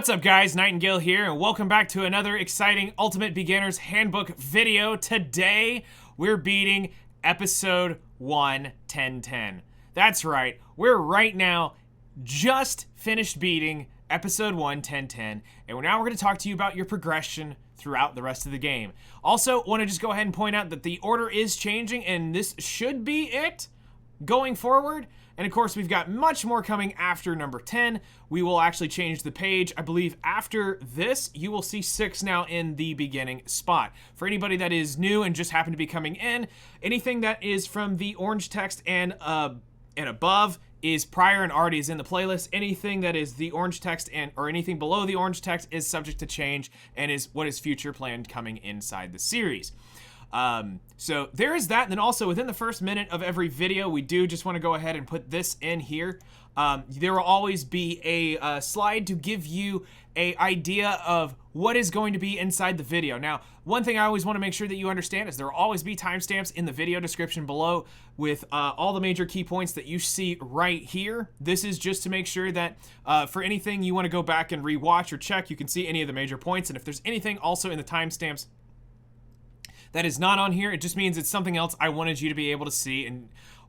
What's up guys, Nightingale here, and welcome back to another exciting Ultimate Beginner's Handbook video. Today, we're beating episode 1, 1010. That's right, we're right now just finished beating episode 1, 1010, and now we're going to talk to you about your progression throughout the rest of the game. Also, want to just go ahead and point out that the order is changing, and this should be it going forward. And of course, we've got much more coming after number 10. We will actually change the page. I believe after this, you will see 6 now in the beginning spot. For anybody that is new and just happened to be coming in, anything that is from the orange text and above is prior and already is in the playlist. Anything that is the orange text or anything below the orange text is subject to change and is what is future planned coming inside the series. So there is that. And then also within the first minute of every video, we do just want to go ahead and put this in here. There will always be a slide to give you an idea of what is going to be inside the video. Now, one thing I always want to make sure that you understand is there will always be timestamps in the video description below with all the major key points that you see right here. This is just to make sure that for anything you want to go back and rewatch or check, you can see any of the major points. And if there's anything also in the timestamps that is not on here, it just means it's something else I wanted you to be able to see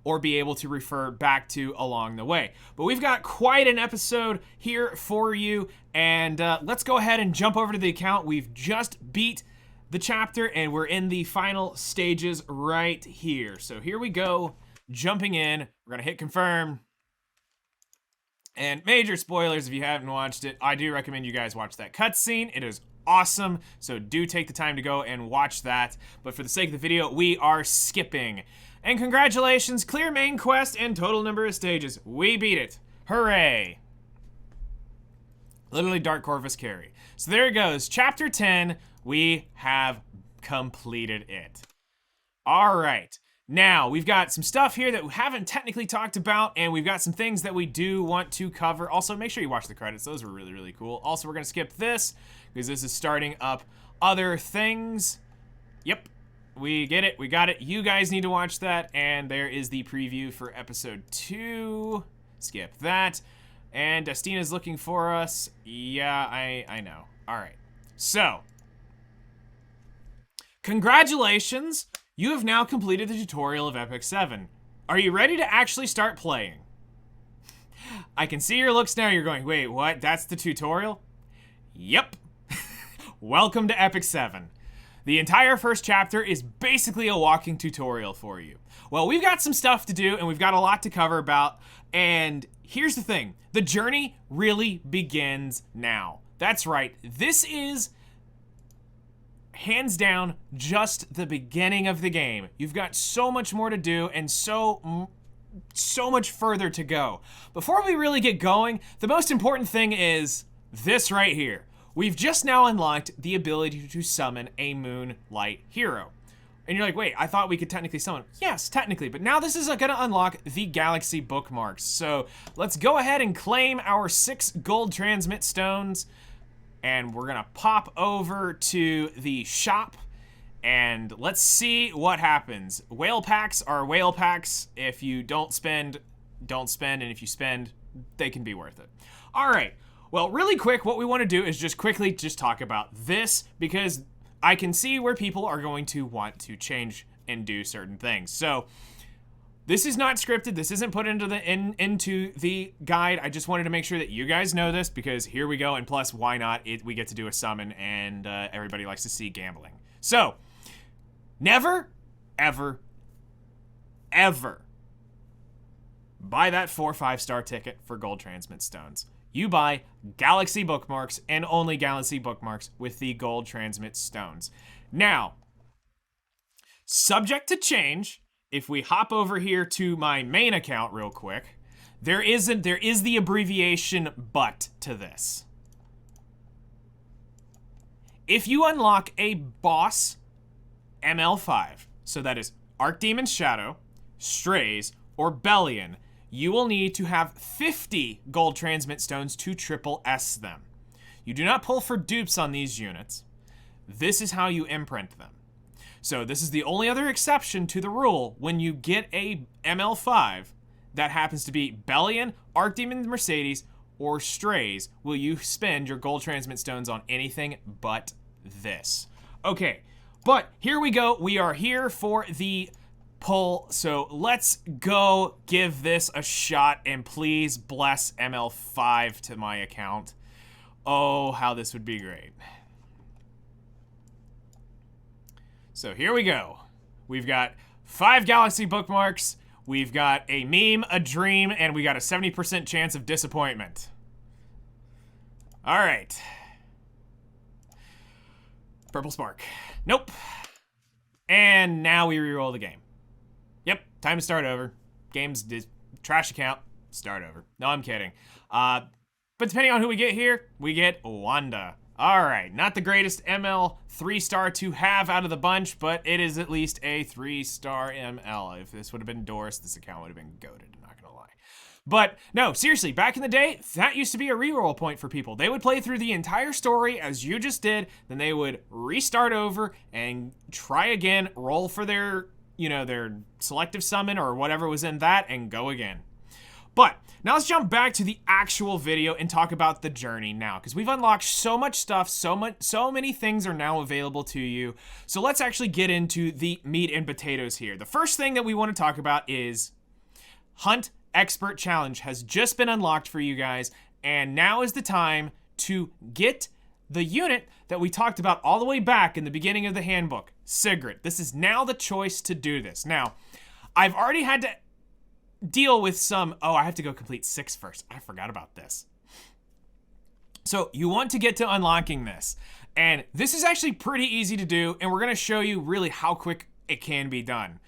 or be able to refer back to along the way. But we've got quite an episode here for you, and let's go ahead and jump over to the account. We've just beat the chapter, and we're in the final stages right here. So here we go, jumping in. We're gonna hit confirm. And major spoilers if you haven't watched it. I do recommend you guys watch that cutscene. It is awesome, so do take the time to go and watch that. But for the sake of the video, we are skipping. And congratulations, clear main quest and total number of stages. We beat it. Hooray. Literally Dark Corvus carry. So there it goes, chapter 10, we have completed it. All right. Now, we've got some stuff here that we haven't technically talked about, and we've got some things that we do want to cover. Also, make sure you watch the credits. Those were really, really cool. Also, we're going to skip this, because this is starting up other things. Yep, we get it. We got it. You guys need to watch that, and there is the preview for episode 2. Skip that. And Destina's looking for us. Yeah, I know. All right. So, congratulations. You have now completed the tutorial of Epic 7. Are you ready to actually start playing? I can see your looks now. You're going, wait, what? That's the tutorial? Yep. Welcome to Epic 7. The entire first chapter is basically a walking tutorial for you. Well, we've got some stuff to do, and we've got a lot to cover about, and here's the thing. The journey really begins now. That's right. This is hands down just the beginning of the game. You've got so much more to do and so much further to go. Before we really get going, the most important thing is this right here. We've just now unlocked the ability to summon a Moonlight hero. And you're like, wait, I thought we could technically summon. Yes, technically, but now this is gonna unlock the Galaxy bookmarks. So let's go ahead and claim our 6 gold transmit stones. And we're gonna pop over to the shop and let's see what happens. Whale packs are whale packs. If you don't spend, and if you spend, they can be worth it. All right, well, really quick, what we wanna do is just quickly talk about this because I can see where people are going to want to change and do certain things. So, this is not scripted. This isn't put into the guide. I just wanted to make sure that you guys know this because here we go. And plus, why not? We get to do a summon, and everybody likes to see gambling. So, never, ever, ever buy that 4 or 5-star ticket for gold transmit stones. You buy Galaxy bookmarks and only Galaxy bookmarks with the gold transmit stones. Now, subject to change. If we hop over here to my main account real quick, there is the abbreviation but to this. If you unlock a boss ML5, so that is Archdemon's Shadow, Strays, or Bellion, you will need to have 50 gold transmit stones to triple S them. You do not pull for dupes on these units. This is how you imprint them. So this is the only other exception to the rule when you get a ML5 that happens to be Bellion, Archdemon Mercedes, or strays will you spend your gold transmit stones on anything but this. Okay, but here we go. We are here for the pull, so let's go give this a shot, and please bless ML5 to my account. Oh, how this would be great. So here we go. We've got 5 galaxy bookmarks, we've got a meme, a dream, and we got a 70% chance of disappointment. All right. Purple spark. Nope. And now we reroll the game. Yep, time to start over. Game's trash account, start over. No, I'm kidding. But depending on who we get here, we get Wanda. All right, not the greatest ML 3-star to have out of the bunch, but it is at least a 3-star ML. If this would have been Doris, this account would have been goated, I'm not gonna lie. But no, seriously, back in the day, that used to be a reroll point for people. They would play through the entire story as you just did, then they would restart over and try again, roll for their, you know, their selective summon or whatever was in that, and go again. But now let's jump back to the actual video and talk about the journey now, because we've unlocked so much stuff, so many things are now available to you. So let's actually get into the meat and potatoes here. The first thing that we want to talk about is Hunt Expert Challenge has just been unlocked for you guys, and now is the time to get the unit that we talked about all the way back in the beginning of the handbook, Sigrid. This is now the choice to do this. Now, I've already had to deal with some, oh, I have to go complete 6 first. I forgot about this. So you want to get to unlocking this. And this is actually pretty easy to do, and we're gonna show you really how quick it can be done.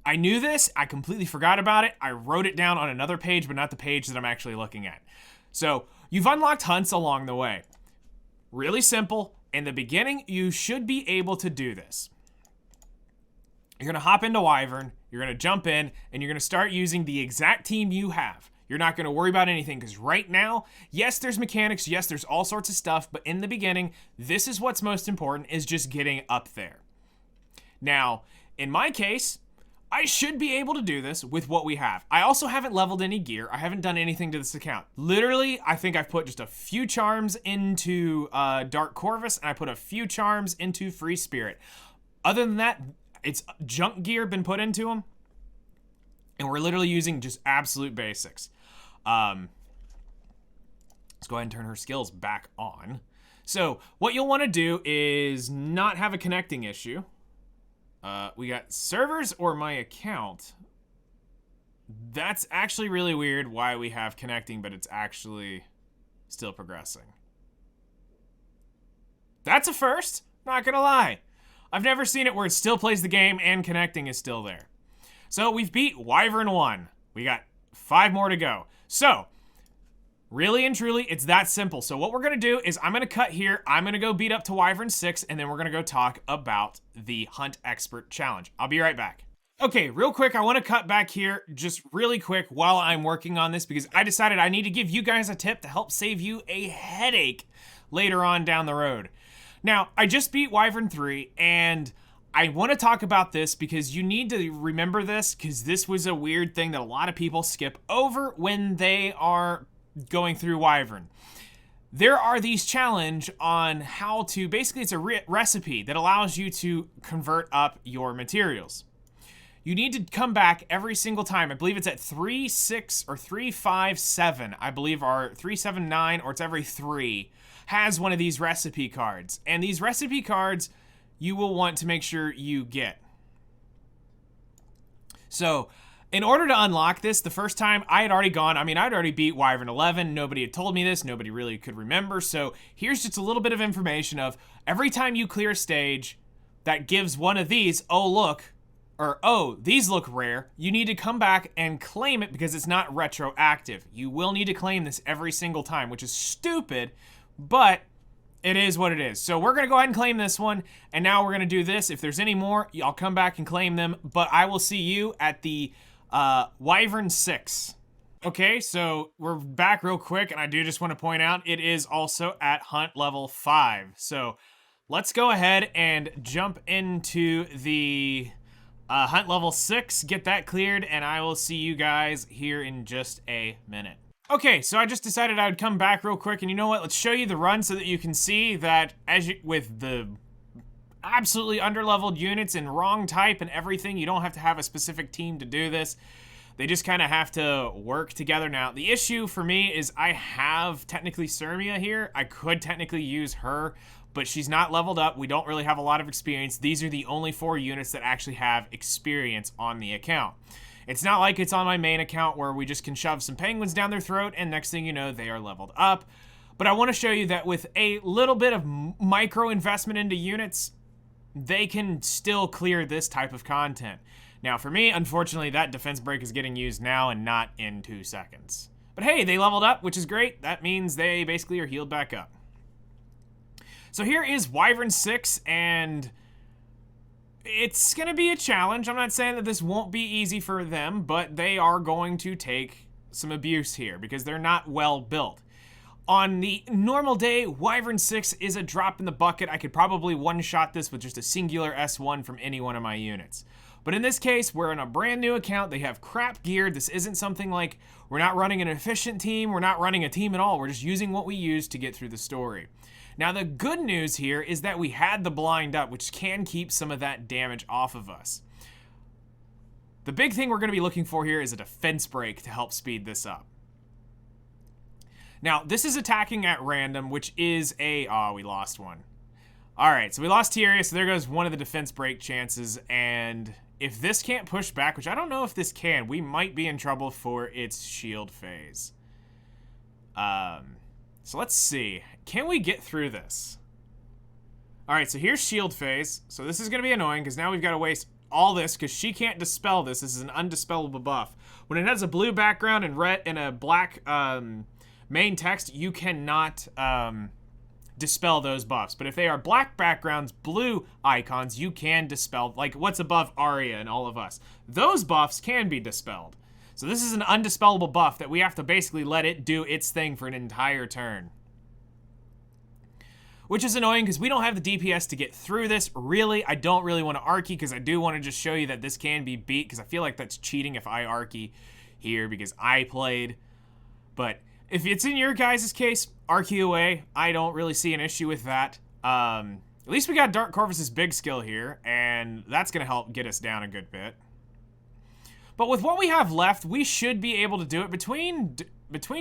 I knew this, I completely forgot about it. I wrote it down on another page, but not the page that I'm actually looking at. So you've unlocked hunts along the way. Really simple. In the beginning, you should be able to do this. You're gonna hop into Wyvern, you're gonna jump in, and you're gonna start using the exact team you have. You're not gonna worry about anything, because right now, yes, there's mechanics, yes, there's all sorts of stuff, but in the beginning, this is what's most important, is just getting up there. Now, in my case, I should be able to do this with what we have. I also haven't leveled any gear. I haven't done anything to this account. Literally, I think I've put just a few charms into Dark Corvus, and I put a few charms into Free Spirit. Other than that, it's junk gear been put into them, and we're literally using just absolute basics. Let's go ahead and turn her skills back on. So what you'll want to do is not have a connecting issue. We got servers or my account. That's actually really weird why we have connecting, but it's actually still progressing. That's a first, not gonna lie. I've never seen it where it still plays the game and connecting is still there. So we've beat Wyvern 1. We got 5 more to go. So, really and truly, it's that simple. So what we're gonna do is I'm gonna cut here, I'm gonna go beat up to Wyvern 6, and then we're gonna go talk about the Hunt Expert Challenge. I'll be right back. Okay, real quick, I wanna cut back here just really quick while I'm working on this, because I decided I need to give you guys a tip to help save you a headache later on down the road. Now, I just beat Wyvern 3, and I want to talk about this because you need to remember this, because this was a weird thing that a lot of people skip over when they are going through Wyvern. There are these challenge on how to, basically it's a recipe that allows you to convert up your materials. You need to come back every single time. I believe it's at 3, 6, or 3, 5, 7, I believe, are 3, 7, 9, or it's every 3. Has one of these recipe cards, and these recipe cards you will want to make sure you get. So in order to unlock this, the first time I had already gone, I mean, I'd already beat Wyvern 11. Nobody had told me this. Nobody really could remember. So here's just a little bit of information of every time you clear a stage that gives one of these, oh look, or oh, these look rare, you need to come back and claim it because it's not retroactive. You will need to claim this every single time, which is stupid, but it is what it is. So we're gonna go ahead and claim this one, and now we're gonna do this. If there's any more, I'll come back and claim them, but I will see you at the Wyvern 6. Okay, so we're back real quick, and I do just want to point out it is also at Hunt level 5. So let's go ahead and jump into the Hunt level 6, get that cleared, and I will see you guys here in just a minute. Okay, so I just decided I would come back real quick, and you know what? Let's show you the run so that you can see that with the absolutely underleveled units and wrong type and everything, you don't have to have a specific team to do this. They just kind of have to work together. Now, the issue for me is I have technically Sirmia here. I could technically use her, but she's not leveled up. We don't really have a lot of experience. These are the only 4 units that actually have experience on the account. It's not like it's on my main account where we just can shove some penguins down their throat and next thing you know, they are leveled up. But I want to show you that with a little bit of micro investment into units, they can still clear this type of content. Now for me, unfortunately, that defense break is getting used now and not in 2 seconds. But hey, they leveled up, which is great. That means they basically are healed back up. So here is Wyvern 6, and it's going to be a challenge. I'm not saying that this won't be easy for them, but they are going to take some abuse here because they're not well built. On the normal day, Wyvern 6 is a drop in the bucket. I could probably one-shot this with just a singular S1 from any one of my units. But in this case, we're in a brand new account. They have crap gear. This isn't something like we're not running an efficient team. We're not running a team at all. We're just using what we use to get through the story. Now, the good news here is that we had the blind up, which can keep some of that damage off of us. The big thing we're going to be looking for here is a defense break to help speed this up. Now, this is attacking at random, which is a... Oh, we lost one. All right, so we lost Tierra, so there goes one of the defense break chances, and if this can't push back, which I don't know if this can, we might be in trouble for its shield phase. So let's see. Can we get through this? All right, so here's shield phase. So this is going to be annoying because now we've got to waste all this because she can't dispel this. This is an undispellable buff. When it has a blue background and red and a black main text, you cannot dispel those buffs. But if they are black backgrounds, blue icons, you can dispel, like what's above Arya and all of us. Those buffs can be dispelled. So this is an undispellable buff that we have to basically let it do its thing for an entire turn. Which is annoying because we don't have the DPS to get through this. Really, I don't really want to Archie because I do want to just show you that this can be beat because I feel like that's cheating if I Archie here because I played. But if it's in your guys' case, Archie away. I don't really see an issue with that. At least we got Dark Corvus' big skill here, and that's going to help get us down a good bit. But with what we have left, we should be able to do it. Between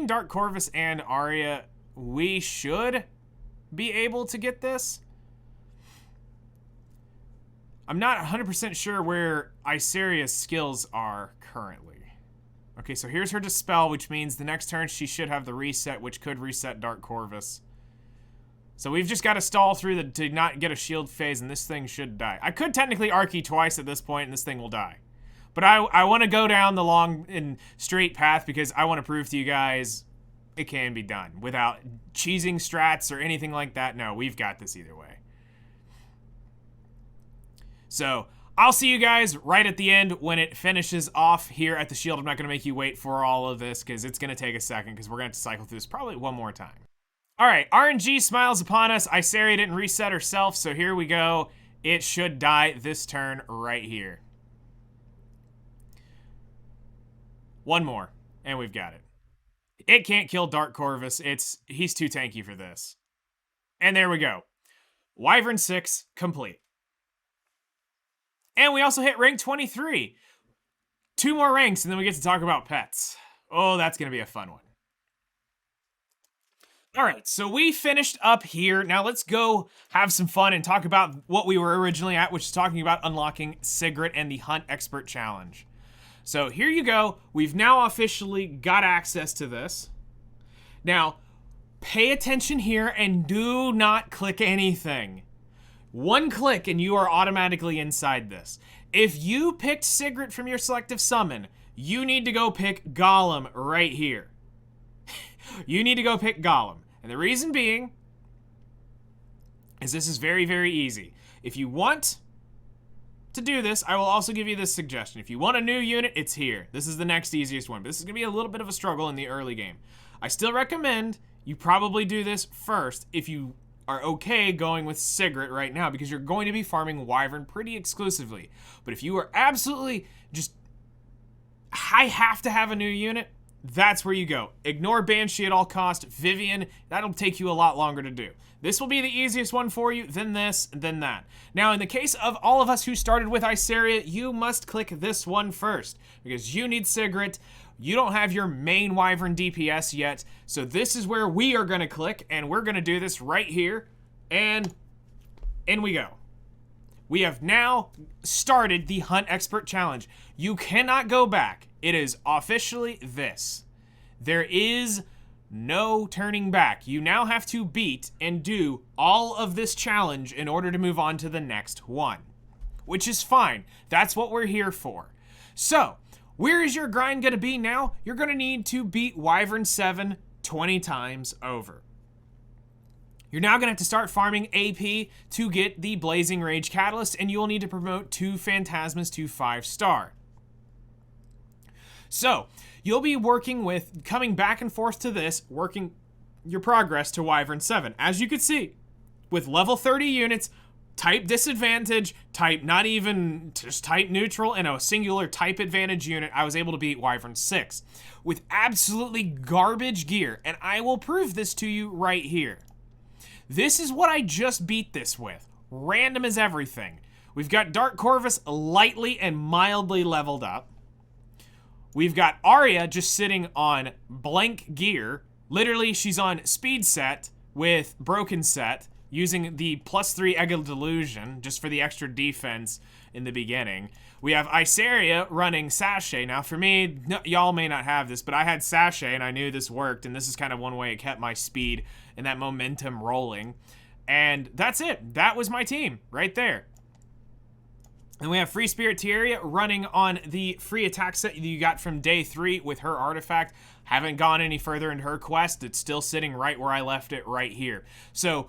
Dark Corvus and Arya, we should be able to get this. I'm not 100% sure where Isaria's skills are currently. Okay, so here's her Dispel, which means the next turn she should have the reset, which could reset Dark Corvus. So we've just got to stall through to not get a shield phase, and this thing should die. I could technically Archie twice at this point, and this thing will die. But I want to go down the long and straight path because I want to prove to you guys it can be done without cheesing strats or anything like that. No, we've got this either way. So I'll see you guys right at the end when it finishes off here at the shield. I'm not going to make you wait for all of this because it's going to take a second because we're going to have to cycle through this probably one more time. All right, RNG smiles upon us. Isaria didn't reset herself, so here we go. It should die this turn right here. One more, and we've got it. It can't kill Dark Corvus. He's too tanky for this. And there we go. Wyvern 6 complete. And we also hit rank 23. 2 more ranks, and then we get to talk about pets. Oh, that's going to be a fun one. All right, so we finished up here. Now let's go have some fun and talk about what we were originally at, which is talking about unlocking Sigrid and the Hunt Expert Challenge. So here you go. We've now officially got access to this. Now, pay attention here and do not click anything. One click and you are automatically inside this. If you picked Sigrid from your selective summon, you need to go pick Golem right here. You need to go pick Golem. And the reason being is this is very, very easy. If you want to do this, I will also give you this suggestion. If you want a new unit, it's here. This is the next easiest one, but this is going to be a little bit of a struggle in the early game. I still recommend you probably do this first if you are okay going with Sigrid right now because you're going to be farming Wyvern pretty exclusively. But if you are absolutely just, I have to have a new unit, that's where you go. Ignore Banshee at all cost. Vivian, that'll take you a lot longer to do. This will be the easiest one for you, then this, then that. Now, in the case of all of us who started with Iseria, you must click this one first, because you need Sigrid. You don't have your main Wyvern DPS yet, so this is where we are gonna click, and we're gonna do this right here, and in we go. We have now started the Hunt Expert Challenge. You cannot go back. It is officially this. There is no turning back. You now have to beat and do all of this challenge in order to move on to the next one, which is fine. That's what we're here for. So, where is your grind gonna be now? You're gonna need to beat Wyvern 7 20 times over. You're now gonna have to start farming AP to get the Blazing Rage Catalyst, and you will need to promote 2 Phantasmas to 5-star. So, you'll be working with, coming back and forth to this, working your progress to Wyvern 7. As you can see, with level 30 units, type disadvantage, type not even, just type neutral, and a singular type advantage unit, I was able to beat Wyvern 6. With absolutely garbage gear, and I will prove this to you right here. This is what I just beat this with. Random as everything. We've got Dark Corvus lightly and mildly leveled up. We've got Arya just sitting on blank gear. Literally, she's on speed set with broken set, using the +3 Egg Delusion just for the extra defense in the beginning. We have Iseria running Sachet. Now, for me, y'all may not have this, but I had Sachet and I knew this worked, and this is kind of one way it kept my speed and that momentum rolling. And that's it. That was my team right there. And we have Free Spirit Tieria running on the free attack set you got from day 3 with her artifact. Haven't gone any further in her quest. It's still sitting right where I left it right here. So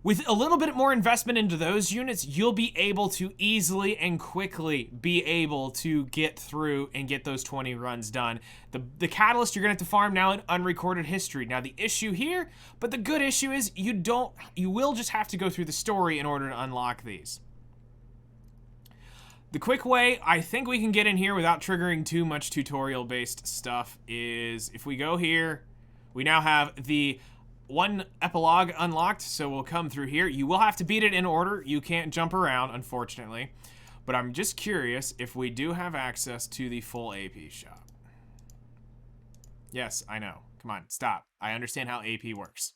with a little bit more investment into those units, you'll be able to easily and quickly be able to get through and get those 20 runs done. The catalyst you're gonna have to farm now in Unrecorded History. Now the issue here, but the good issue is you will just have to go through the story in order to unlock these. The quick way I think we can get in here without triggering too much tutorial-based stuff is if we go here, we now have the one epilogue unlocked, so we'll come through here. You will have to beat it in order. You can't jump around, unfortunately. But I'm just curious if we do have access to the full AP shop. Yes, I know. Come on, stop. I understand how AP works.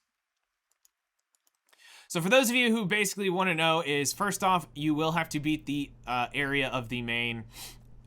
So for those of you who basically want to know is, first off, you will have to beat the area of the main,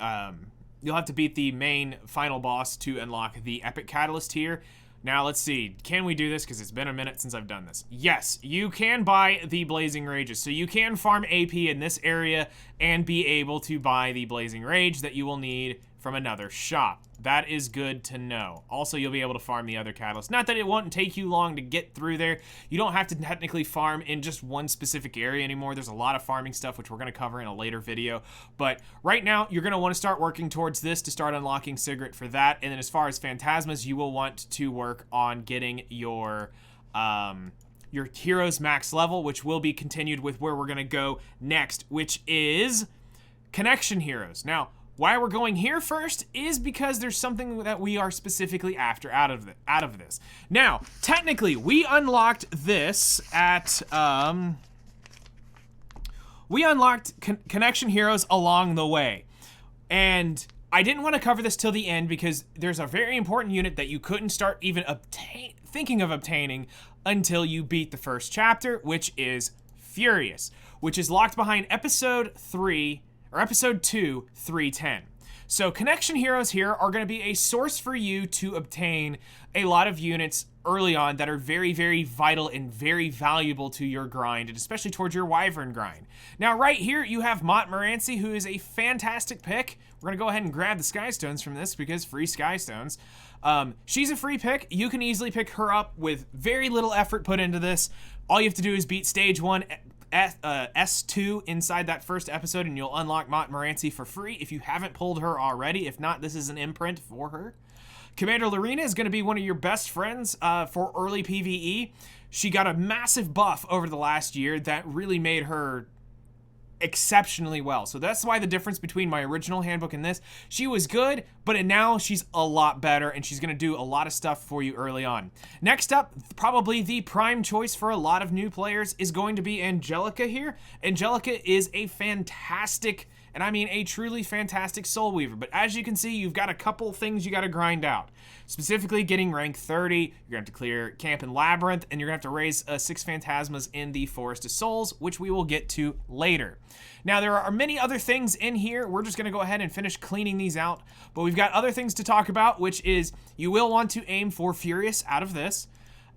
you'll have to beat the main final boss to unlock the Epic Catalyst here. Now let's see, can we do this? Because it's been a minute since I've done this. Yes, you can buy the Blazing Rages. So you can farm AP in this area and be able to buy the Blazing Rage that you will need from another shop. That is good to know. Also, you'll be able to farm the other catalysts. Not that it won't take you long to get through there. You don't have to technically farm in just one specific area anymore. There's a lot of farming stuff, which we're going to cover in a later video. But right now, you're going to want to start working towards this to start unlocking Sigrid for that. And then as far as Phantasmas, you will want to work on getting your hero's max level, which will be continued with where we're going to go next, which is Connection Heroes. Now, why we're going here first is because there's something that we are specifically after out of this. Now, technically, we unlocked this at, we unlocked Connection Heroes along the way. And I didn't want to cover this till the end because there's a very important unit that you couldn't start even thinking of obtaining until you beat the first chapter, which is Furious, which is locked behind episode 2, 310. So Connection Heroes here are going to be a source for you to obtain a lot of units early on that are very, very vital and very valuable to your grind, and especially towards your Wyvern grind. Now right here you have Montmorency, who is a fantastic pick. We're going to go ahead and grab the Skystones from this because free Skystones. She's a free pick. You can easily pick her up with very little effort put into this. All you have to do is beat stage 1 S2 inside that first episode, and you'll unlock Montmorency for free if you haven't pulled her already. If not, this is an imprint for her. Commander Lorena is going to be one of your best friends for early PvE. She got a massive buff over the last year that really made her exceptionally well. So that's why the difference between my original handbook and this, she was good, but now she's a lot better, and she's going to do a lot of stuff for you early on. Next up, probably the prime choice for a lot of new players is going to be Angelica here. Angelica is a fantastic, and I mean a truly fantastic soul weaver, but as you can see, you've got a couple things you got to grind out. Specifically, getting rank 30, you're going to have to clear Camp and Labyrinth, and you're going to have to raise 6 Phantasmas in the Forest of Souls, which we will get to later. Now, there are many other things in here. We're just going to go ahead and finish cleaning these out, but we've got other things to talk about, which is you will want to aim for Furious out of this,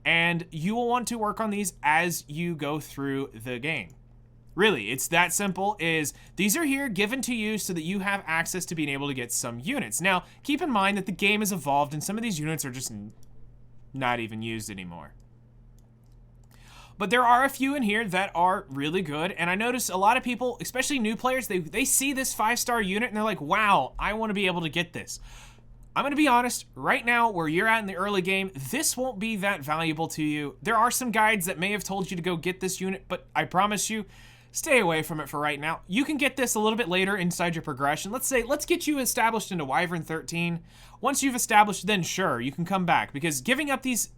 and you will want to work on these as you go through the game. Really, it's that simple. Is these are here given to you so that you have access to being able to get some units. Now, keep in mind that the game has evolved and some of these units are just not even used anymore. But there are a few in here that are really good, and I notice a lot of people, especially new players, they see this 5-star unit and they're like, wow, I want to be able to get this. I'm going to be honest, right now, where you're at in the early game, this won't be that valuable to you. There are some guides that may have told you to go get this unit, but I promise you, stay away from it for right now. You can get this a little bit later inside your progression. Let's get you established into Wyvern 13. Once you've established, then sure, you can come back, because giving up these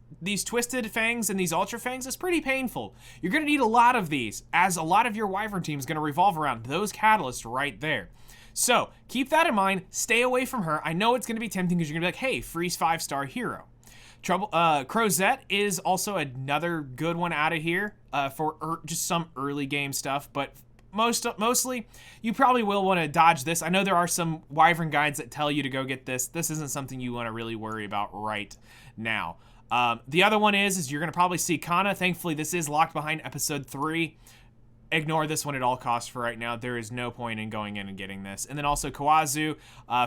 Twisted Fangs and these Ultra Fangs is pretty painful. You're going to need a lot of these, as a lot of your Wyvern team is going to revolve around those catalysts right there. So, keep that in mind. Stay away from her. I know it's going to be tempting because you're going to be like, hey, freeze 5-star hero. Crozet is also another good one out of here for just some early game stuff, but mostly you probably will want to dodge this. I know there are some Wyvern guides that tell you to go get this. This isn't something you want to really worry about right now. The other one is you're going to probably see Kana. Thankfully, this is locked behind episode 3. Ignore this one at all costs for right now. There is no point in going in and getting this. And then also Kawazu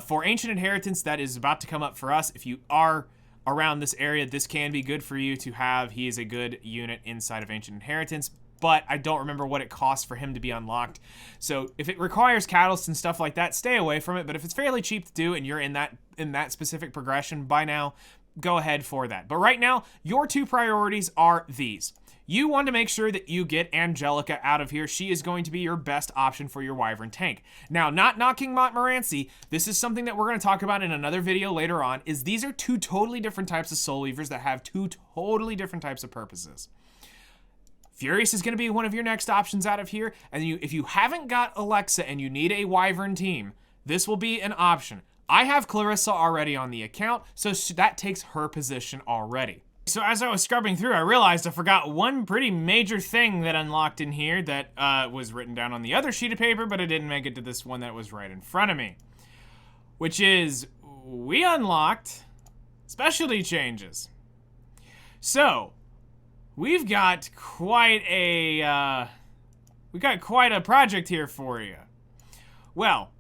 for Ancient Inheritance, that is about to come up for us. If you are around this area, this can be good for you to have. He is a good unit inside of Ancient Inheritance, but I don't remember what it costs for him to be unlocked. So if it requires catalysts and stuff like that, stay away from it. But if it's fairly cheap to do and you're in that specific progression by now, go ahead for that. But right now, your 2 priorities are these. You want to make sure that you get Angelica out of here. She is going to be your best option for your Wyvern tank. Now, not knocking Montmorency, this is something that we're going to talk about in another video later on, is these are 2 totally different types of Soul Weavers that have 2 totally different types of purposes. Furious is going to be one of your next options out of here, and if you haven't got Alexa and you need a Wyvern team, this will be an option. I have Clarissa already on the account, so that takes her position already. So as I was scrubbing through, I realized I forgot one pretty major thing that unlocked in here that was written down on the other sheet of paper, but it didn't make it to this one that was right in front of me. Which is, we unlocked specialty changes. So, we've got quite a project here for you. Well,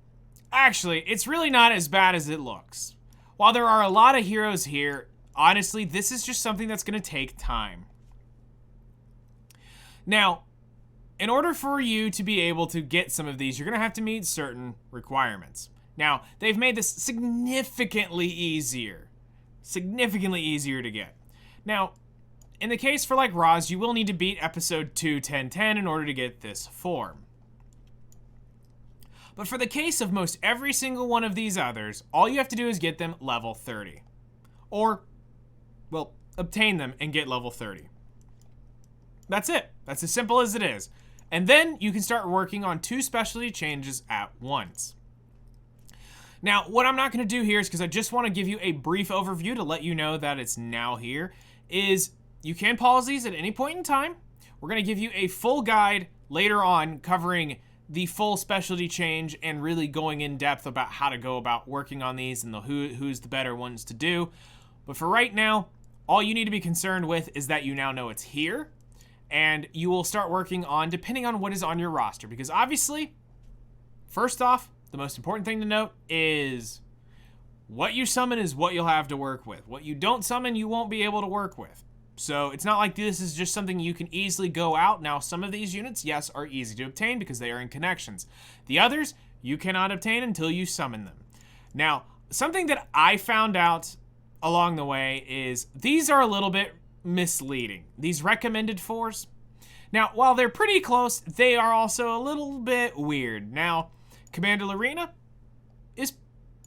actually, it's really not as bad as it looks. While there are a lot of heroes here, honestly, this is just something that's going to take time. Now, in order for you to be able to get some of these, you're going to have to meet certain requirements. Now, they've made this significantly easier to get. Now, in the case for like Roz, you will need to beat episode 2:10:10 in order to get this form. But for the case of most every single one of these others, all you have to do is get them level 30. Or, well, obtain them and get level 30. That's it. That's as simple as it is. And then you can start working on 2 specialty changes at once. Now, what I'm not going to do here is, because I just want to give you a brief overview to let you know that it's now here, is you can pause these at any point in time. We're going to give you a full guide later on covering the full specialty change and really going in depth about how to go about working on these and who's the better ones to do. But for right now, all you need to be concerned with is that you now know it's here, and you will start working on depending on what is on your roster. Because obviously, first off, the most important thing to note is what you summon is what you'll have to work with. What you don't summon, you won't be able to work with. So it's not like this is just something you can easily go out. Now, some of these units, yes, are easy to obtain because they are in connections. The others, you cannot obtain until you summon them. Now, something that I found out along the way is these are a little bit misleading. These recommended fours, Now, while they're pretty close, they are also a little bit weird. Now, Commander Lorena is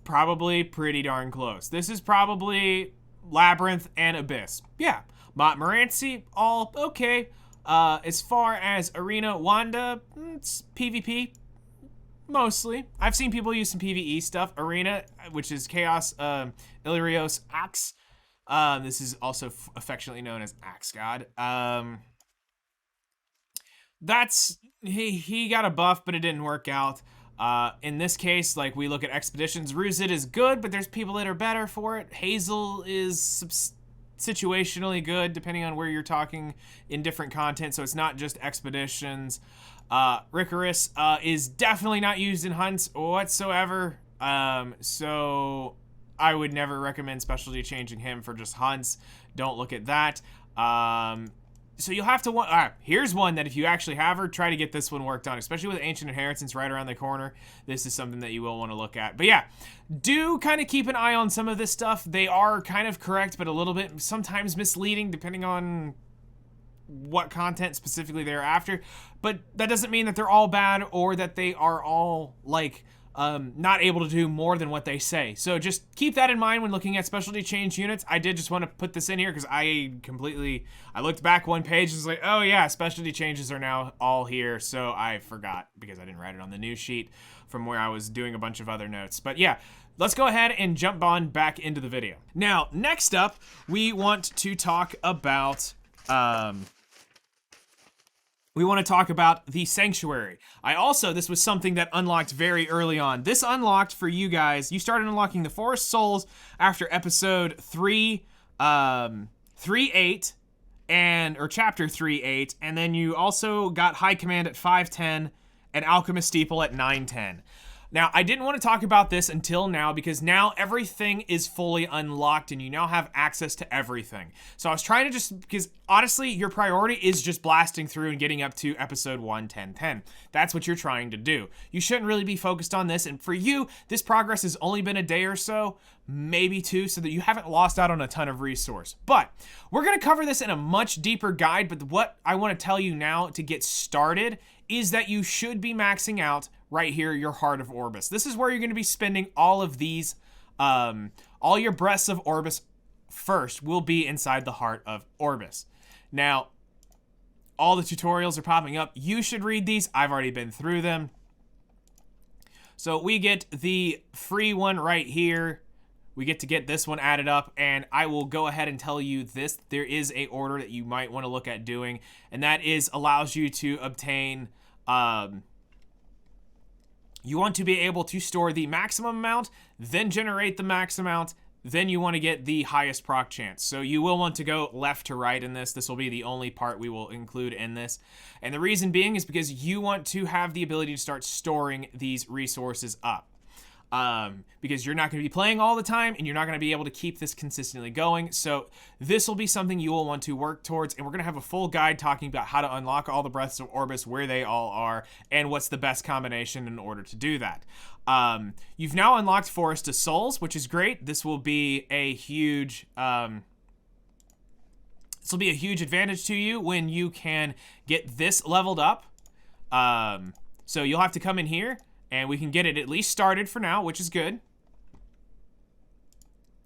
probably pretty darn close. This is probably Labyrinth and Abyss. Yeah. Montmorency, all okay. As far as Arena, Wanda, it's PvP. Mostly. I've seen people use some PvE stuff. Arena, which is Chaos, Illyrios, Axe. This is also affectionately known as Axe God. He got a buff, but it didn't work out. In this case, like, we look at Expeditions, Ruzid is good, but there's people that are better for it. Hazel is situationally good, depending on where you're talking in different content, so it's not just Expeditions. Ricorus is definitely not used in hunts whatsoever, so I would never recommend specialty changing him for just hunts. Don't look at that. So you'll have to here's one that if you actually have her, try to get this one worked on, especially with Ancient Inheritance right around the corner. This is something that you will want to look at. But yeah, do kind of keep an eye on some of this stuff. They are kind of correct, but a little bit sometimes misleading depending on what content specifically they're after. But that doesn't mean that they're all bad or that they are all like not able to do more than what they say. So just keep that in mind when looking at specialty change units. I did just want to put this in here because I looked back one page and was like, oh yeah, specialty changes are now all here. So I forgot because I didn't write it on the news sheet from where I was doing a bunch of other notes. But yeah, let's go ahead and jump on back into the video. Now, next up, we want to talk about the Sanctuary. This was something that unlocked very early on. This unlocked for you guys, you started unlocking the Forest Souls after episode 3.8, or chapter 3.8, and then you also got High Command at 5.10 and Alchemist Steeple at 9.10. Now, I didn't want to talk about this until now because now everything is fully unlocked and you now have access to everything. So I was trying to because honestly, your priority is just blasting through and getting up to episode 1.10.10. That's what you're trying to do. You shouldn't really be focused on this. And for you, this progress has only been a day or so, maybe 2, so that you haven't lost out on a ton of resource. But we're going to cover this in a much deeper guide. But what I want to tell you now to get started is that you should be maxing out right here, your Heart of Orbis. This is where you're going to be spending all of these, all your Breaths of Orbis first will be inside the Heart of Orbis. Now, all the tutorials are popping up. You should read these. I've already been through them. So we get the free one right here. We get to get this one added up, and I will go ahead and tell you this. There is a order that you might want to look at doing, and that is allows you to obtain, you want to be able to store the maximum amount, then generate the max amount, then you want to get the highest proc chance. So you will want to go left to right in this. This will be the only part we will include in this. And the reason being is because you want to have the ability to start storing these resources up. Because you're not going to be playing all the time and you're not going to be able to keep this consistently going. So this will be something you will want to work towards, and we're going to have a full guide talking about how to unlock all the Breaths of Orbis, where they all are, and what's the best combination in order to do that. You've now unlocked Forest of Souls, which is great. This will be a huge advantage to you when you can get this leveled up. So you'll have to come in here and we can get it at least started for now, which is good.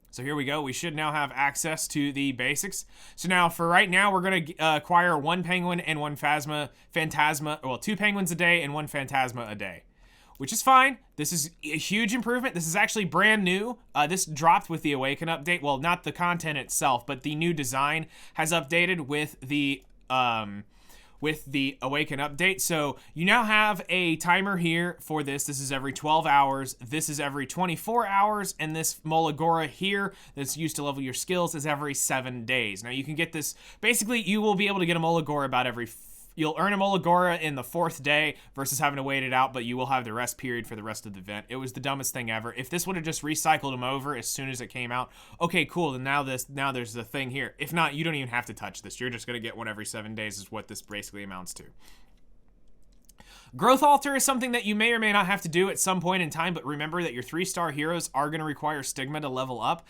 So here we go. We should now have access to the basics. So now for right now, we're going to acquire 1 penguin and 1 phantasma. Well, 2 penguins a day and 1 phantasma a day, which is fine. This is a huge improvement. This is actually brand new. This dropped with the Awaken update. Well, not the content itself, but the new design has updated with the Awaken update. So you now have a timer here for this. This is every 12 hours. This is every 24 hours. And this Molagora here that's used to level your skills is every 7 days. Now you can get this, basically you will be able to get a Molagora about you'll earn a Molagora in the 4th day versus having to wait it out, but you will have the rest period for the rest of the event. It was the dumbest thing ever. If this would have just recycled them over as soon as it came out, okay, cool, then now there's the thing here. If not, you don't even have to touch this. You're just going to get one every 7 days is what this basically amounts to. Growth Altar is something that you may or may not have to do at some point in time, but remember that your 3-star heroes are going to require Stigma to level up.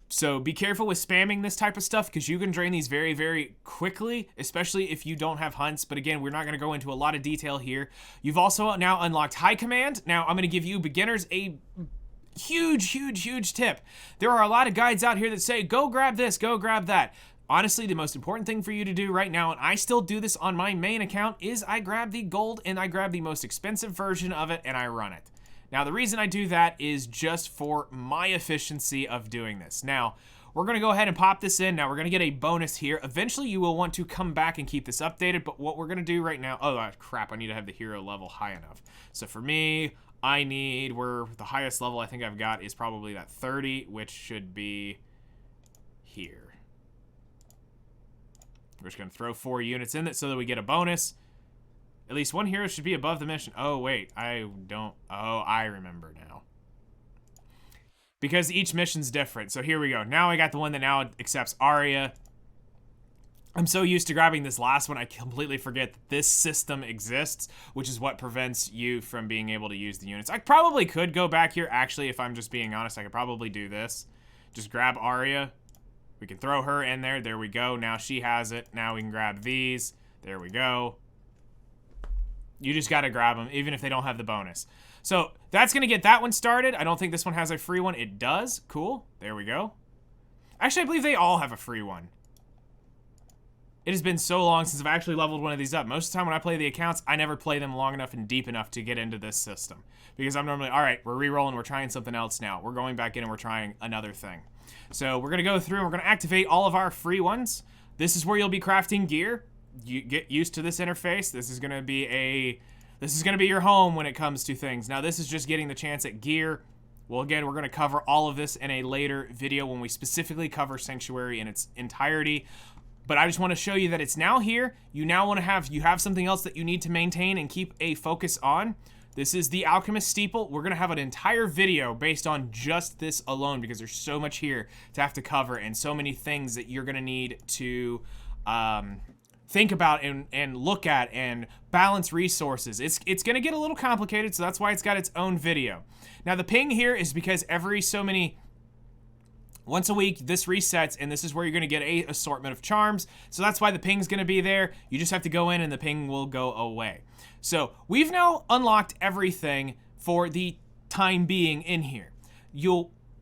So be careful with spamming this type of stuff because you can drain these very, very quickly, especially if you don't have hunts. But again, we're not going to go into a lot of detail here. You've also now unlocked High Command. Now I'm going to give you beginners a huge tip. There are a lot of guides out here that say, go grab this, go grab that. Honestly, the most important thing for you to do right now, and I still do this on my main account, is I grab the gold and I grab the most expensive version of it and I run it. Now, the reason I do that is just for my efficiency of doing this. Now, we're going to go ahead and pop this in. Now, we're going to get a bonus here. Eventually, you will want to come back and keep this updated, but what we're going to do right now... Oh, crap, I need to have the hero level high enough. So for me, I need... the highest level I think I've got is probably that 30, which should be here. We're just going to throw 4 units in it so that we get a bonus. At least one hero should be above the mission. Oh, wait. I don't... Oh, I remember now. Because each mission's different. So here we go. Now I got the one that now accepts Arya. I'm so used to grabbing this last one, I completely forget that this system exists, which is what prevents you from being able to use the units. I probably could go back here. Actually, if I'm just being honest, I could probably do this. Just grab Arya. We can throw her in there. There we go. Now she has it. Now we can grab these. There we go. You just got to grab them, even if they don't have the bonus. So that's going to get that one started. I don't think this one has a free one. It does. Cool. There we go. Actually, I believe they all have a free one. It has been so long since I've actually leveled one of these up. Most of the time when I play the accounts, I never play them long enough and deep enough to get into this system. Because I'm normally, all right, we're re-rolling, we're trying something else now. We're going back in and we're trying another thing. So we're going to go through and we're going to activate all of our free ones. This is where you'll be crafting gear. You get used to this interface. This is going to be your home when it comes to things. Now this is just getting the chance at gear. Well, again, we're going to cover all of this in a later video when we specifically cover Sanctuary in its entirety. But I just want to show you that it's now here. You now want to have something else that you need to maintain and keep a focus on. This is the Alchemist Steeple. We're going to have an entire video based on just this alone because there's so much here to have to cover and so many things that you're going to need to think about and look at and balance resources. It's going to get a little complicated, so that's why it's got its own video. Now, the ping here is because once a week, this resets, and this is where you're going to get a assortment of charms. So that's why the ping's going to be there. You just have to go in, and the ping will go away. So we've now unlocked everything for the time being in here.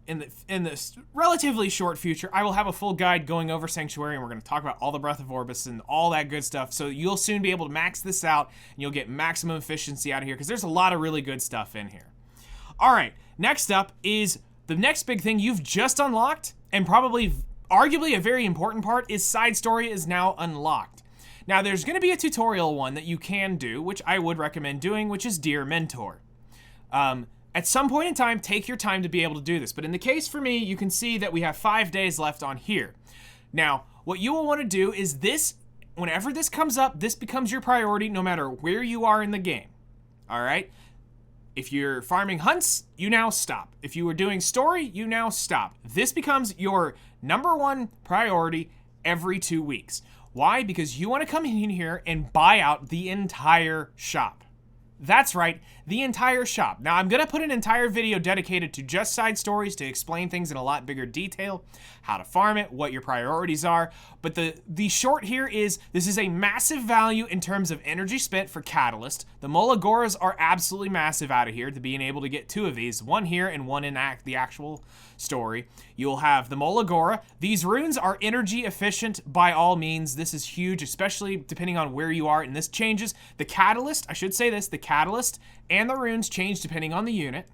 In this relatively short future, I will have a full guide going over Sanctuary, and we're going to talk about all the Breath of Orbis and all that good stuff. So you'll soon be able to max this out, and you'll get maximum efficiency out of here because there's a lot of really good stuff in here. All right, next up is the next big thing you've just unlocked, and probably arguably a very important part, is Side Story is now unlocked. Now, there's going to be a tutorial one that you can do, which I would recommend doing, which is Dear Mentor. At some point in time, take your time to be able to do this. But in the case for me, you can see that we have 5 days left on here. Now, what you will want to do is this, whenever this comes up, this becomes your priority no matter where you are in the game. All right? If you're farming hunts, you now stop. If you were doing story, you now stop. This becomes your #1 priority every 2 weeks. Why? Because you want to come in here and buy out the entire shop. That's right, the entire shop. Now, I'm going to put an entire video dedicated to just side stories to explain things in a lot bigger detail, how to farm it, what your priorities are. But the short here is this is a massive value in terms of energy spent for Catalyst. The Molagoras are absolutely massive out of here to being able to get 2 of these, one here and one in the actual story. You'll have the Molagora. These runes are energy efficient by all means. This is huge, especially depending on where you are, and this changes. The Catalyst, I should say this, the Catalyst and the runes change depending on the unit.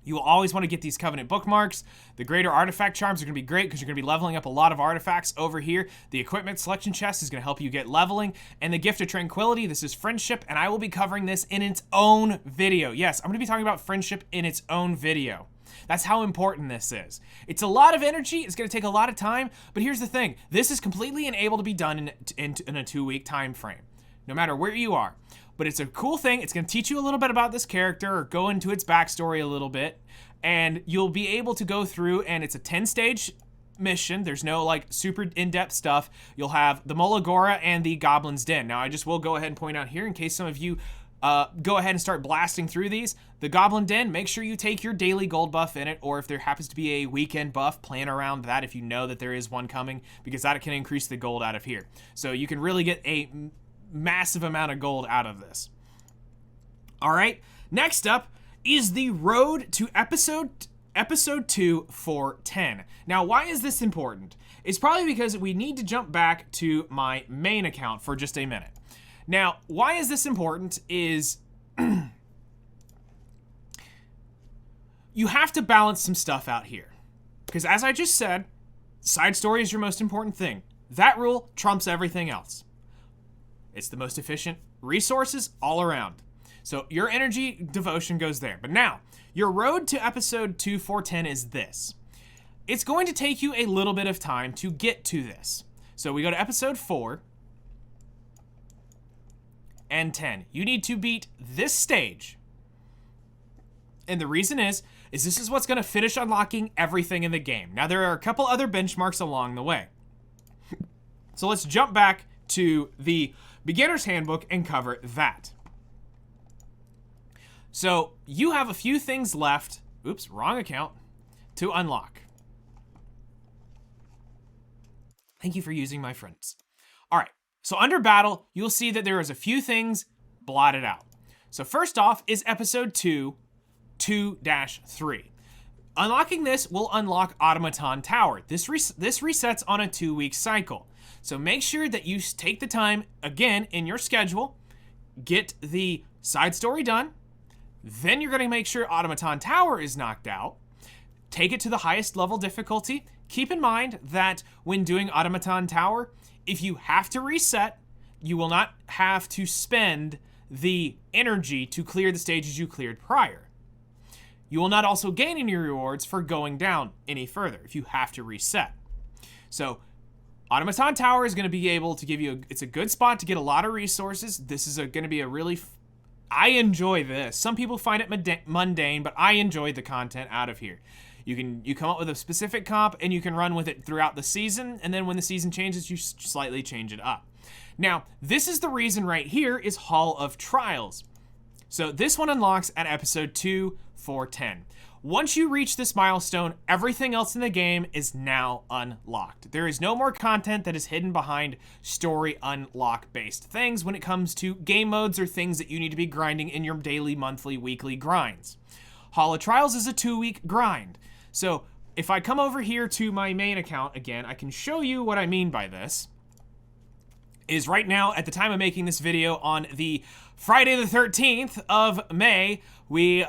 You will always want to get these Covenant bookmarks. The Greater Artifact Charms are going to be great because you're going to be leveling up a lot of artifacts over here. The Equipment Selection Chest is going to help you get leveling. And the Gift of Tranquility, this is Friendship, and I will be covering this in its own video. Yes, I'm going to be talking about Friendship in its own video. That's how important this is. It's a lot of energy, it's going to take a lot of time, but here's the thing. This is completely able to be done in a 2-week time frame, no matter where you are. But it's a cool thing. It's going to teach you a little bit about this character or go into its backstory a little bit, and you'll be able to go through, and it's a 10-stage mission. There's no like super in-depth stuff. You'll have the Molagora and the Goblin's Den. Now, I just will go ahead and point out here in case some of you go ahead and start blasting through these. The Goblin Den, make sure you take your daily gold buff in it, or if there happens to be a weekend buff, plan around that if you know that there is one coming, because that can increase the gold out of here. So you can really get a massive amount of gold out of this. All right, next up is the road to episode 2 for 10. Now, why is this important? It's probably because we need to jump back to my main account for just a minute. Now, why is this important is you have to balance some stuff out here. Because as I just said, side story is your most important thing. That rule trumps everything else. It's the most efficient resources all around. So your energy devotion goes there. But now, your road to episode 2 for 10 is this. It's going to take you a little bit of time to get to this. So we go to episode 4 and 10. You need to beat this stage. And the reason is this is what's going to finish unlocking everything in the game. Now, there are a couple other benchmarks along the way. So let's jump back to the Beginner's Handbook and cover that. So you have a few things left, oops, wrong account, to unlock. Thank you for using my friends. All right, so under battle, you'll see that there is a few things blotted out. So first off is episode 2, 2-3. Unlocking this will unlock Automaton Tower. This resets on a 2-week cycle. So make sure that you take the time, again, in your schedule, get the side story done. Then you're going to make sure Automaton Tower is knocked out. Take it to the highest level difficulty. Keep in mind that when doing Automaton Tower, if you have to reset, you will not have to spend the energy to clear the stages you cleared prior. You will not also gain any rewards for going down any further if you have to reset. So Automaton Tower is going to be able to give you, it's a good spot to get a lot of resources. This is going to be a really, I enjoy this. Some people find it mundane, but I enjoy the content out of here. You come up with a specific comp and you can run with it throughout the season, and then when the season changes, you slightly change it up. Now, this is the reason right here is Hall of Trials. So this one unlocks at episode 2 for 10. Once you reach this milestone, everything else in the game is now unlocked. There is no more content that is hidden behind story unlock-based things when it comes to game modes or things that you need to be grinding in your daily, monthly, weekly grinds. Hall of Trials is a 2-week grind. So if I come over here to my main account again, I can show you what I mean by this. Is right now, at the time of making this video on the Friday the 13th of May, we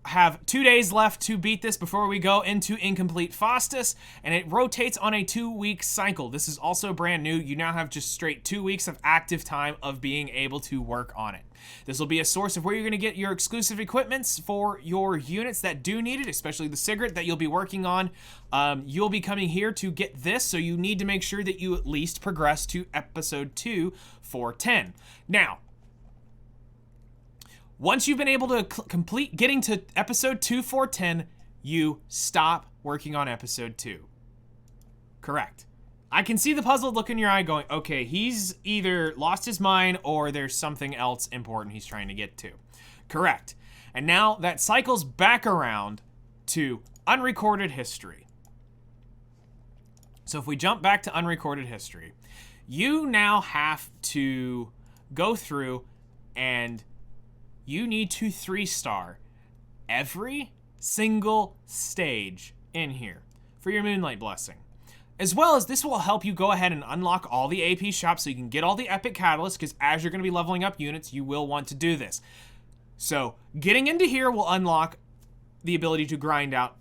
have 2 days left to beat this before we go into Incomplete Faustus, and it rotates on a 2-week cycle. This is also brand new. You now have just straight 2 weeks of active time of being able to work on it. This will be a source of where you're going to get your exclusive equipments for your units that do need it, especially the cigarette that you'll be working on. You'll be coming here to get this, so you need to make sure that you at least progress to episode 2 for 10. Now, once you've been able to complete getting to episode 2 for 10, you stop working on episode 2. Correct. I can see the puzzled look in your eye going, okay, he's either lost his mind or there's something else important he's trying to get to. Correct. And now that cycles back around to Unrecorded History. So if we jump back to Unrecorded History, you now have to go through and you need to 3-star every single stage in here for your Moonlight Blessing. As well as this will help you go ahead and unlock all the AP shops so you can get all the epic catalysts, because as you're going to be leveling up units, you will want to do this. So getting into here will unlock the ability to grind out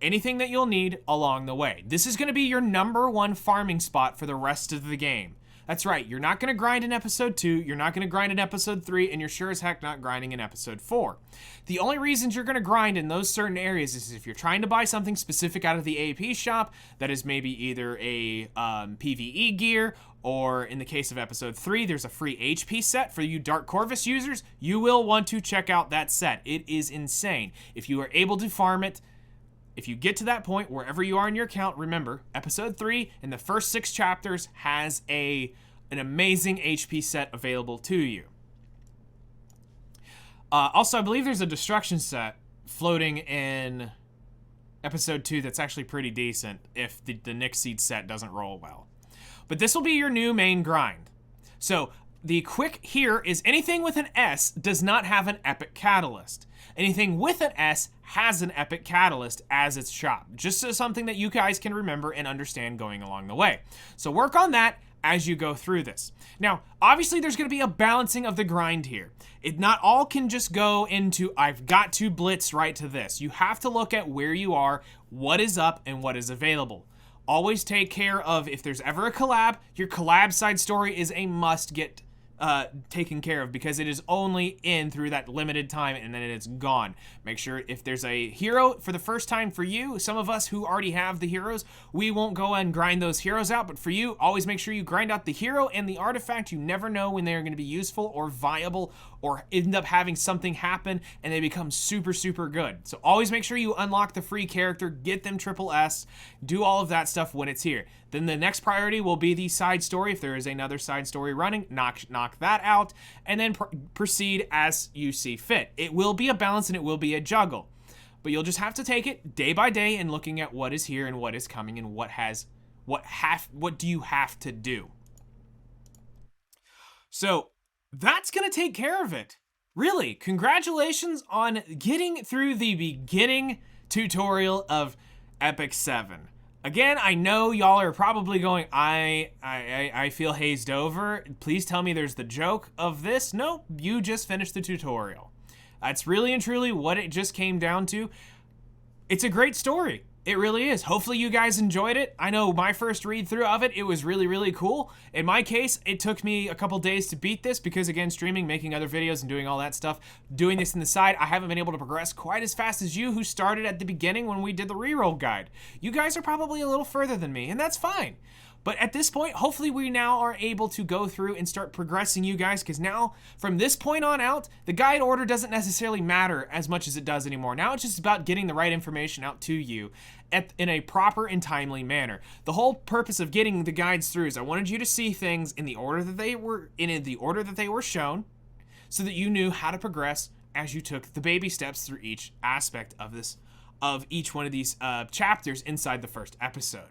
anything that you'll need along the way. This is going to be your #1 farming spot for the rest of the game. That's right, you're not going to grind in episode 2, you're not going to grind in episode 3, and you're sure as heck not grinding in episode 4. The only reasons you're going to grind in those certain areas is if you're trying to buy something specific out of the AP shop that is maybe either a PvE gear, or in the case of episode 3, there's a free HP set for you Dark Corvus users. You will want to check out that set. It is insane. If you are able to farm it, if you get to that point, wherever you are in your account, remember, episode 3 in the first 6 chapters has an amazing HP set available to you. Also, I believe there's a destruction set floating in episode 2 that's actually pretty decent if the Nick Seed set doesn't roll well. But this will be your new main grind. So the quick here is anything with an S does not have an epic catalyst. Anything with an S has an epic catalyst as its shop. Just as something that you guys can remember and understand going along the way. So work on that as you go through this. Now, obviously there's going to be a balancing of the grind here. It not all can just go into, I've got to blitz right to this. You have to look at where you are, what is up, and what is available. Always take care of, if there's ever a collab, your collab side story is a must get taken care of, because it is only in through that limited time and then it's gone. Make sure if there's a hero for the first time for you, some of us who already have the heroes, we won't go and grind those heroes out, but for you, always make sure you grind out the hero and the artifact. You never know when they're going to be useful or viable or end up having something happen and they become super, super good. So always make sure you unlock the free character, get them triple S, do all of that stuff when it's here. Then the next priority will be the side story. If there is another side story running, knock that out, and then proceed as you see fit. It will be a balance and it will be a juggle, but you'll just have to take it day by day and looking at what is here and what is coming and what do you have to do. So that's gonna take care of it. Really, congratulations on getting through the beginning tutorial of Epic 7. Again, I know y'all are probably going, I feel hazed over. Please tell me there's the joke of this. No, you just finished the tutorial. That's really and truly what it just came down to. It's a great story. It really is. Hopefully you guys enjoyed it. I know my first read through of it, it was really, really cool. In my case, it took me a couple days to beat this because, again, streaming, making other videos, and doing all that stuff, doing this in the side, I haven't been able to progress quite as fast as you who started at the beginning when we did the reroll guide. You guys are probably a little further than me, and that's fine. But at this point, hopefully we now are able to go through and start progressing you guys, because now, from this point on out, the guide order doesn't necessarily matter as much as it does anymore. Now it's just about getting the right information out to you in a proper and timely manner. The whole purpose of getting the guides through is I wanted you to see things in the order that they were shown, so that you knew how to progress as you took the baby steps through each aspect of each one of these chapters inside the first episode.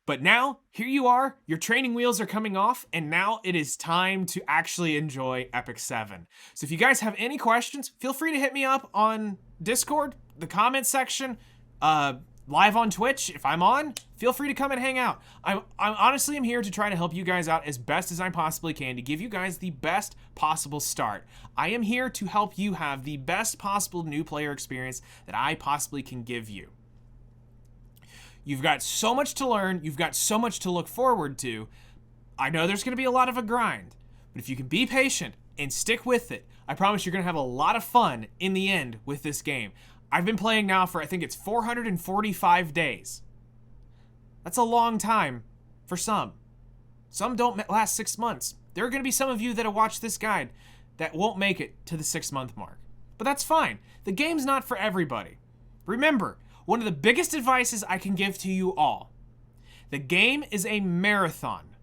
But now, here you are, your training wheels are coming off, and now it is time to actually enjoy Epic 7. So if you guys have any questions, feel free to hit me up on Discord, the comment section, live on Twitch. If I'm on, feel free to come and hang out. I'm honestly here to try to help you guys out as best as I possibly can, to give you guys the best possible start. I am here to help you have the best possible new player experience that I possibly can give you. You've got so much to learn. You've got so much to look forward to. I know there's going to be a lot of a grind, but if you can be patient and stick with it, I promise you're going to have a lot of fun in the end with this game. I've been playing now for, I think it's 445 days. That's a long time for some. Some don't last 6 months. There are going to be some of you that have watched this guide that won't make it to the 6-month mark. But that's fine. The game's not for everybody. Remember, one of the biggest advices I can give to you all, the game is a marathon,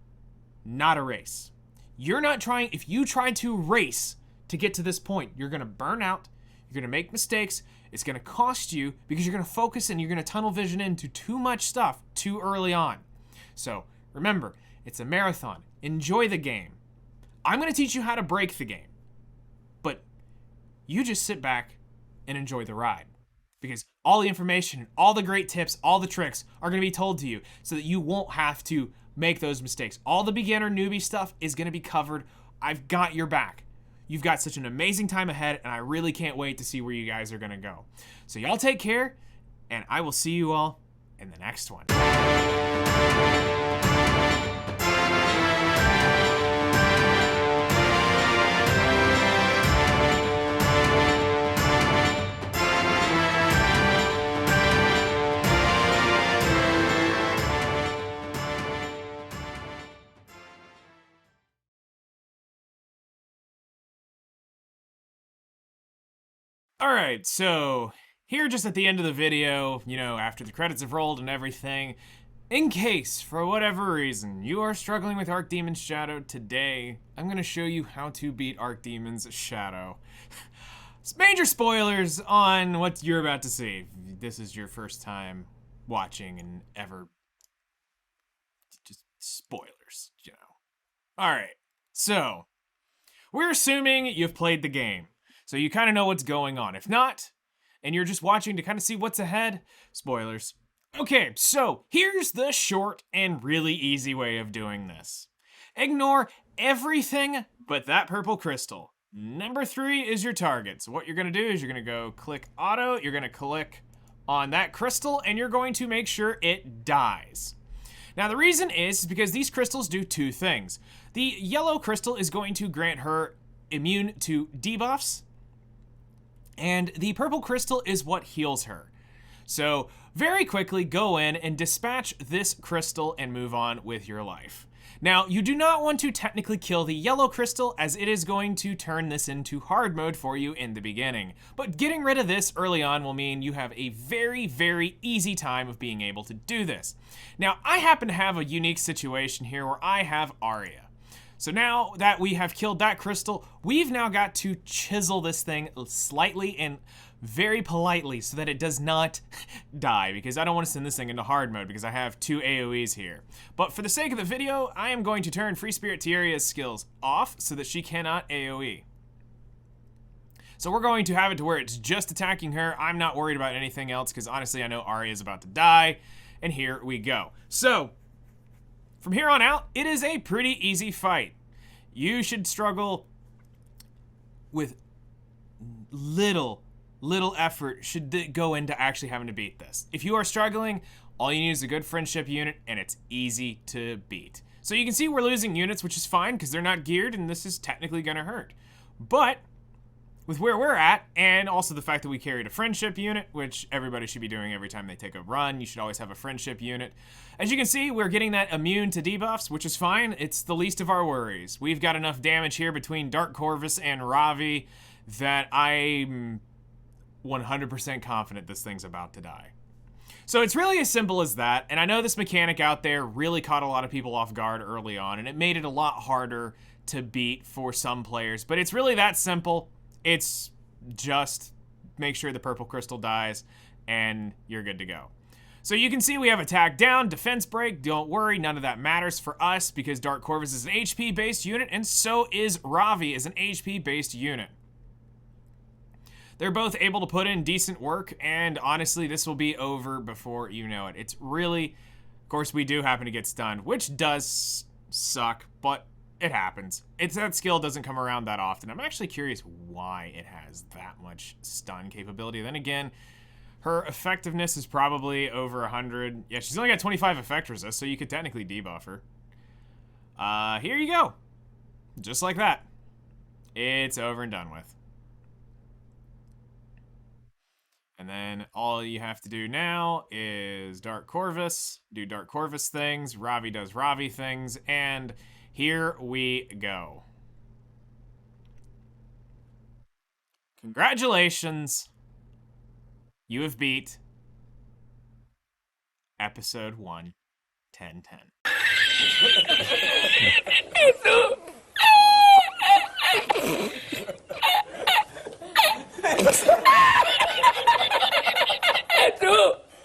not a race. You're not trying, if you try to race to get to this point, you're gonna burn out, you're gonna make mistakes, it's gonna cost you because you're gonna focus and you're gonna tunnel vision into too much stuff too early on. So remember, it's a marathon. Enjoy the game. I'm gonna teach you how to break the game, but you just sit back and enjoy the ride. Because all the information, all the great tips, all the tricks are going to be told to you so that you won't have to make those mistakes. All the beginner newbie stuff is going to be covered. I've got your back. You've got such an amazing time ahead, and I really can't wait to see where you guys are going to go. So y'all take care, and I will see you all in the next one. All right, so here just at the end of the video, you know, after the credits have rolled and everything, in case, for whatever reason, you are struggling with Archdemon's Shadow today, I'm going to show you how to beat Archdemon's Shadow. major spoilers on what you're about to see. This is your first time watching and ever. Just spoilers, you know. Alright, so we're assuming you've played the game, so you kind of know what's going on. If not, and you're just watching to kind of see what's ahead, spoilers. Okay, so here's the short and really easy way of doing this. Ignore everything but that purple crystal. Number 3 is your target. So what you're gonna do is you're gonna go click auto, you're gonna click on that crystal, and you're going to make sure it dies. Now the reason is because these crystals do 2 things. The yellow crystal is going to grant her immune to debuffs, and the purple crystal is what heals her. So very quickly go in and dispatch this crystal and move on with your life. Now, you do not want to technically kill the yellow crystal, as it is going to turn this into hard mode for you in the beginning. But getting rid of this early on will mean you have a very, very easy time of being able to do this. Now, I happen to have a unique situation here where I have Arya. So now that we have killed that crystal, we've now got to chisel this thing slightly and very politely so that it does not die, because I don't want to send this thing into hard mode because I have 2 AoEs here. But for the sake of the video, I am going to turn Free Spirit Tiaria's skills off so that she cannot AoE. So we're going to have it to where it's just attacking her. I'm not worried about anything else because honestly I know Arya is about to die, and here we go. So from here on out, it is a pretty easy fight. You should struggle with little effort should go into actually having to beat this. If you are struggling, all you need is a good friendship unit, and it's easy to beat. So you can see we're losing units, which is fine because they're not geared, and this is technically gonna hurt. But with where we're at, and also the fact that we carried a friendship unit, which everybody should be doing every time they take a run, you should always have a friendship unit. As you can see, we're getting that immune to debuffs, which is fine. It's the least of our worries. We've got enough damage here between Dark Corvus and Ravi that I'm 100% confident this thing's about to die. So it's really as simple as that, and I know this mechanic out there really caught a lot of people off guard early on, and it made it a lot harder to beat for some players, but it's really that simple. It's just make sure the purple crystal dies, and you're good to go. So you can see we have attack down, defense break. Don't worry, none of that matters for us because Dark Corvus is an HP-based unit, and so is Ravi as an HP-based unit. They're both able to put in decent work, and honestly, this will be over before you know it. It's really, of course, we do happen to get stunned, which does suck, but it happens. That skill doesn't come around that often. I'm actually curious why it has that much stun capability. Then again, her effectiveness is probably over 100. Yeah, she's only got 25 effect resist, so you could technically debuff her. Here you go. Just like that. It's over and done with. And then all you have to do now is Dark Corvus, do Dark Corvus things, Ravi does Ravi things, and here we go. Congratulations. You have beat episode 1, 10-10.